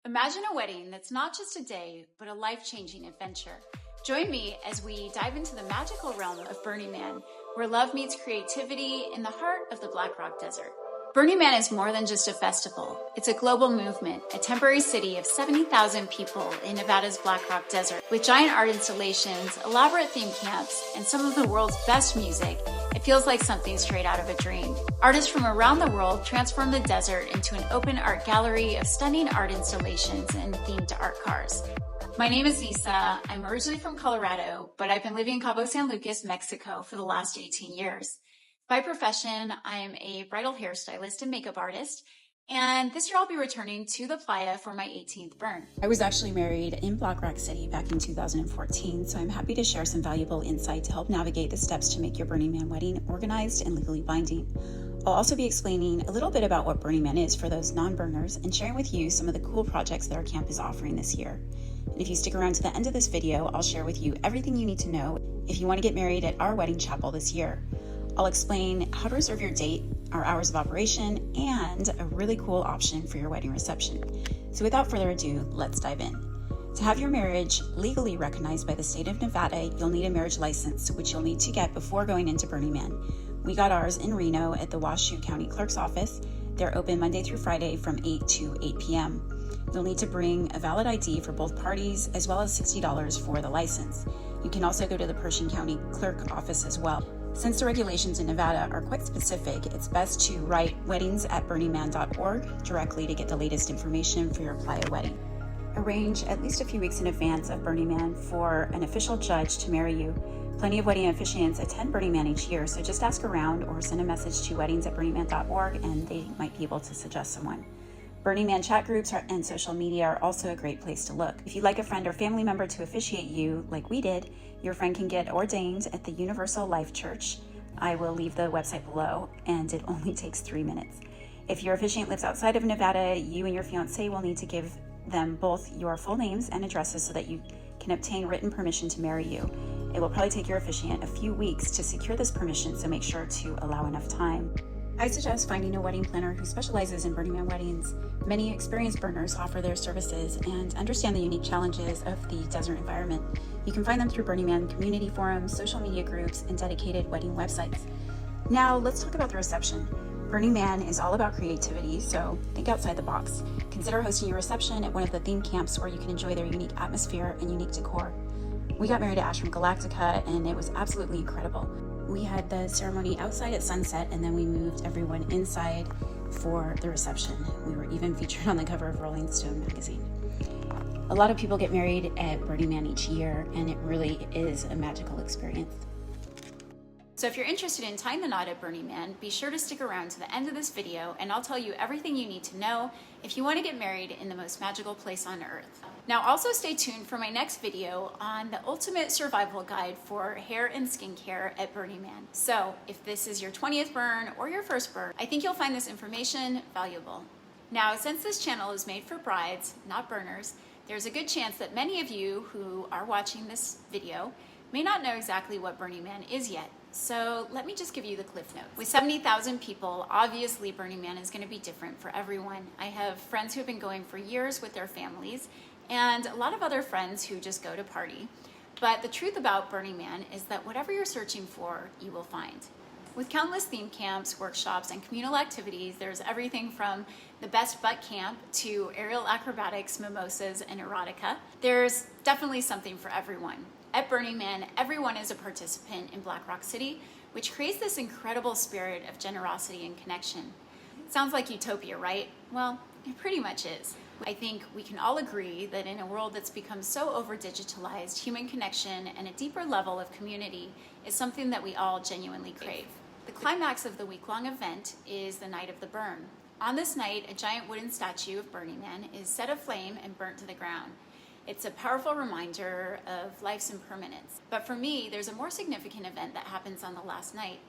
Imagine a wedding that's not just a day, but a life-changing adventure. Join me as we dive into the magical realm of Burningman, where love meets creativity in the heart of the Black Rock Desert. Burningman is more than just a festival. It's a global movement, a temporary city of 70,000 people in Nevada's Black Rock Desert. With giant art installations, elaborate theme camps, and some of the world's best music, it feels like something straight out of a dream. Artists from around the world transform the desert into an open art gallery of stunning art installations and themed art cars. My name is Lisa. I'm originally from Colorado, but I've been living in Cabo San Lucas, Mexico for the last 18 years. By profession, I am a bridal hairstylist and makeup artist, and this year I'll be returning to the Playa for my 18th burn. I was actually married in Black Rock City back in 2014, so I'm happy to share some valuable insight to help navigate the steps to make your Burningman wedding organized and legally binding. I'll also be explaining a little bit about what Burningman is for those non-burners and sharing with you some of the cool projects that our camp is offering this year. And if you stick around to the end of this video, I'll share with you everything you need to know if you want to get married at our wedding chapel this year. I'll explain how to reserve your date, our hours of operation, and a really cool option for your wedding reception. So without further ado, let's dive in. To have your marriage legally recognized by the state of Nevada, you'll need a marriage license, which you'll need to get before going into Burningman. We got ours in Reno at the Washoe County Clerk's office. They're open Monday through Friday from 8 to 8 p.m. You'll need to bring a valid ID for both parties, as well as $60 for the license. You can also go to the Pershing County Clerk office as well. Since the regulations in Nevada are quite specific, it's best to write weddings@burningman.org directly to get the latest information for your Playa wedding. Arrange at least a few weeks in advance of Burningman for an official judge to marry you. Plenty of wedding officiants attend Burningman each year, so just ask around or send a message to weddings@burningman.org and they might be able to suggest someone. Burningman chat groups and social media are also a great place to look. If you'd like a friend or family member to officiate you, like we did, your friend can get ordained at the Universal Life Church. I will leave the website below, and it only takes 3 minutes. If your officiant lives outside of Nevada, you and your fiancé will need to give them both your full names and addresses so that you can obtain written permission to marry you. It will probably take your officiant a few weeks to secure this permission, so make sure to allow enough time. I suggest finding a wedding planner who specializes in Burningman weddings. Many experienced burners offer their services and understand the unique challenges of the desert environment. You can find them through Burningman community forums, social media groups, and dedicated wedding websites. Now, let's talk about the reception. Burningman is all about creativity, so think outside the box. Consider hosting your reception at one of the theme camps where you can enjoy their unique atmosphere and unique decor. We got married at Ashram Galactica, and it was absolutely incredible. We had the ceremony outside at sunset, and then we moved everyone inside for the reception. We were even featured on the cover of Rolling Stone magazine. A lot of people get married at Burningman each year, and it really is a magical experience. So if you're interested in tying the knot at Burningman, be sure to stick around to the end of this video, and I'll tell you everything you need to know if you want to get married in the most magical place on earth. Now also stay tuned for my next video on the ultimate survival guide for hair and skincare at Burningman. So if this is your 20th burn or your first burn, I think you'll find this information valuable. Now, since this channel is made for brides, not burners, there's a good chance that many of you who are watching this video may not know exactly what Burningman is yet. So let me just give you the cliff notes. With 70,000 people, obviously Burningman is going to be different for everyone. I have friends who have been going for years with their families, and a lot of other friends who just go to party. But the truth about Burningman is that whatever you're searching for, you will find. With countless theme camps, workshops, and communal activities, there's everything from the best butt camp to aerial acrobatics, mimosas, and erotica. There's definitely something for everyone. At Burningman, everyone is a participant in Black Rock City, which creates this incredible spirit of generosity and connection. Sounds like utopia, right? Well, it pretty much is. I think we can all agree that in a world that's become so over-digitalized, human connection and a deeper level of community is something that we all genuinely crave. The climax of the week-long event is the night of the burn. On this night, a giant wooden statue of Burningman is set aflame and burnt to the ground. It's a powerful reminder of life's impermanence. But for me, there's a more significant event that happens on the last night.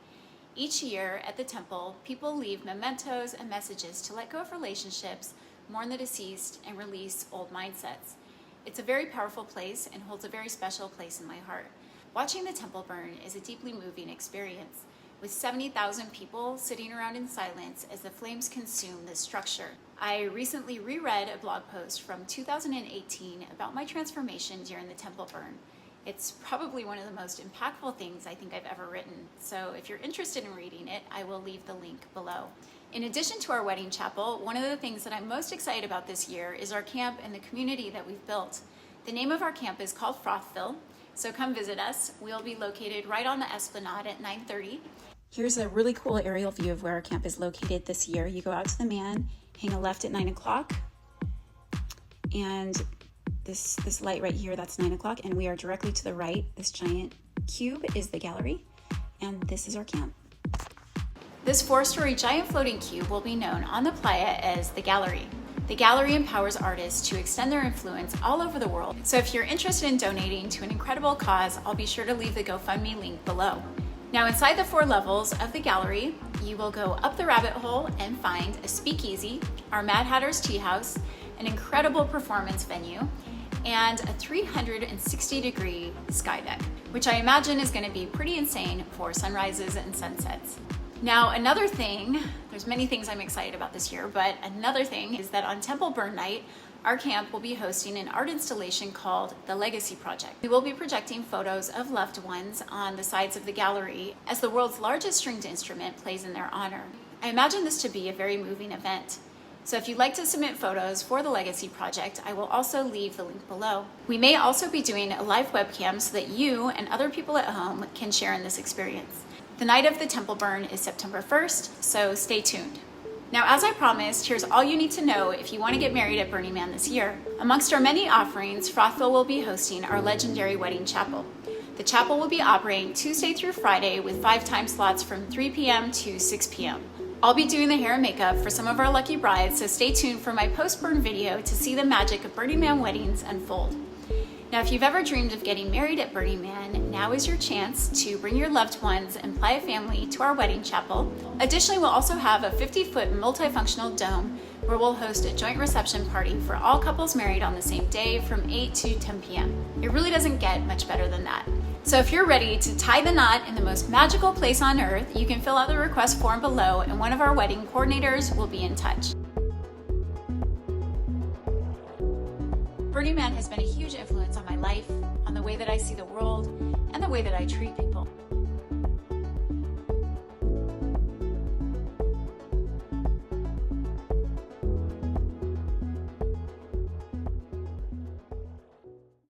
Each year at the temple, people leave mementos and messages to let go of relationships, mourn the deceased, and release old mindsets. It's a very powerful place and holds a very special place in my heart. Watching the temple burn is a deeply moving experience. with 70,000 people sitting around in silence as the flames consume this structure. I recently reread a blog post from 2018 about my transformation during the temple burn. It's probably one of the most impactful things I think I've ever written, so if you're interested in reading it, I will leave the link below. In addition to our wedding chapel, one of the things that I'm most excited about this year is our camp and the community that we've built. The name of our camp is called Frothville, so come visit us. We'll be located right on the Esplanade at 9:30. Here's a really cool aerial view of where our camp is located this year. You go out to the man, hang a left at 9 o'clock, and this light right here, that's 9 o'clock, and we are directly to the right. This giant cube is the gallery, and this is our camp. This 4-story giant floating cube will be known on the Playa as the gallery. The gallery empowers artists to extend their influence all over the world. So if you're interested in donating to an incredible cause, I'll be sure to leave the GoFundMe link below. Now inside the 4 levels of the gallery, you will go up the rabbit hole and find a speakeasy, our Mad Hatter's Tea House, an incredible performance venue, and a 360-degree sky deck, which I imagine is going to be pretty insane for sunrises and sunsets. Now another thing, there's many things I'm excited about this year, but another thing is that on Temple Burn Night, our camp will be hosting an art installation called The Legacy Project. We will be projecting photos of loved ones on the sides of the gallery as the world's largest stringed instrument plays in their honor. I imagine this to be a very moving event. So if you'd like to submit photos for the Legacy Project, I will also leave the link below. We may also be doing a live webcam so that you and other people at home can share in this experience. The night of the temple burn is September 1st, so stay tuned. Now, as I promised, here's all you need to know if you want to get married at Burningman this year. Amongst our many offerings, Frothville will be hosting our legendary wedding chapel. The chapel will be operating Tuesday through Friday with 5 time slots from 3 p.m. to 6 p.m. I'll be doing the hair and makeup for some of our lucky brides, so stay tuned for my post-burn video to see the magic of Burningman weddings unfold. Now, if you've ever dreamed of getting married at Burningman, now is your chance to bring your loved ones and Playa family to our wedding chapel. Additionally, we'll also have a 50-foot multifunctional dome where we'll host a joint reception party for all couples married on the same day from 8 to 10 p.m. It really doesn't get much better than that. So if you're ready to tie the knot in the most magical place on earth, you can fill out the request form below and one of our wedding coordinators will be in touch. Burningman has been a huge influence on my life, on the way that I see the world, and the way that I treat people.